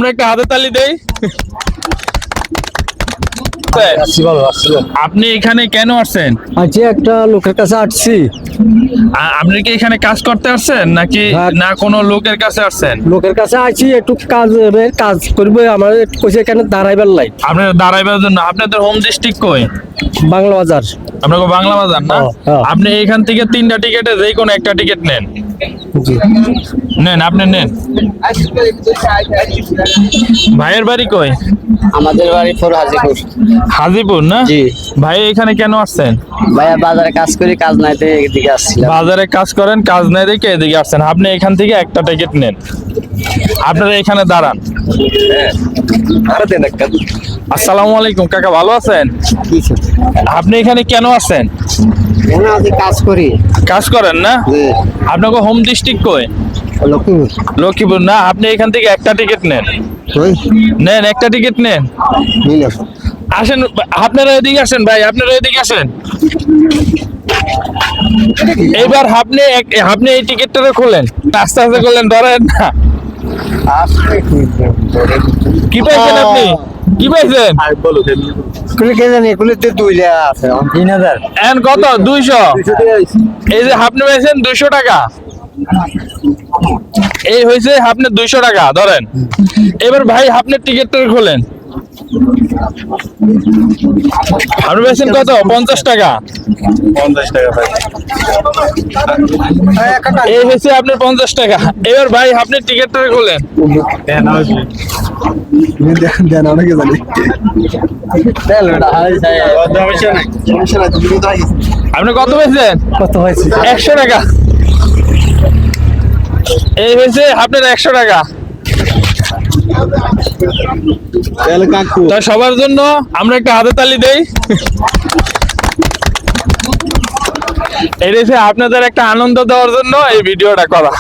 আমরা একটা হাতে তালি দেই। আপনি এখানে কেন আসছেন? আজকে একটা লোকের কাছে আসছি। আপনি কি এখানে কাজ করতে আসছেন নাকি না কোনো লোকের কাছে আসছেন? লোকের কাছে আছি একটু কাজ করবে, আমার কইছে এখানে দাঁড়াইবার লাই। আপনার দাঁড়াইবার জন্য। আপনাদের হোম ডিস্ট্রিক্ট কই? বাংলা বাজার। আপনাকে বাংলা বাজার না? হ্যাঁ। আপনি এখান থেকে 3টা টিকেটে যে কোনো একটা টিকিট নেন। জি। নেন, আপনি নেন। ভাইয়ের বাড়ি কই? আমাদের বাড়ি হাজিপুর। হাজিপুর না? জি। ভাই এখানে কেন আসছেন? ভাইয়া বাজারে কাজ করি, কাজ নাই তো এদিকে আসছিলাম। বাজারে কাজ করেন, কাজ নাই দেখে এদিকে আসছেন। আপনি এখান থেকে একটা টিকিট নেন। আপনারা এখানে দাঁড়ান। আসসালামু আলাইকুম কাকা, ভালো আছেন? আপনি এখানে কেন আসছেন? কাজ করি। কাজ করেন না? আপনাকে হোম ডিস্ট্রিক্ট কই? লক্ষ্মীপুর। লক্ষ্মীপুর না? আপনি এখান থেকে একটা টিকিট নেন। নেন, একটা টিকিট নেন। আসেন, আপনারা এদিকে আসেন ভাই, আপনারা এদিকে আসেন। এবার আপনি এই টিকিটটা খোলেন, আস্তে আস্তে করলেন, ধরেন না। কি পাইছেন আপনি? কি পাইছেন? এখন কত? 200। এই যে আপনি পাইছেন 200 টাকা। এই হয়েছে আপনার 200 টাকা, ধরেন। এবার ভাই আপনার টিকিটটা খোলেন। আপনি পেয়েছেন কত? 50 টাকা। 50 টাকা ভাই। এই হয়েছে আপনার 50 টাকা। এবার ভাই আপনি টিকিটটা খোলেন। আপনি কত পেয়েছেন? কত হয়েছে? 100 টাকা। এই হয়েছে আপনার 100 টাকা। তাই সবার জন্য আমরা একটা হাতে তালি দেই। এটা আপনাদের একটা আনন্দ দেওয়ার জন্য এই ভিডিওটা করা।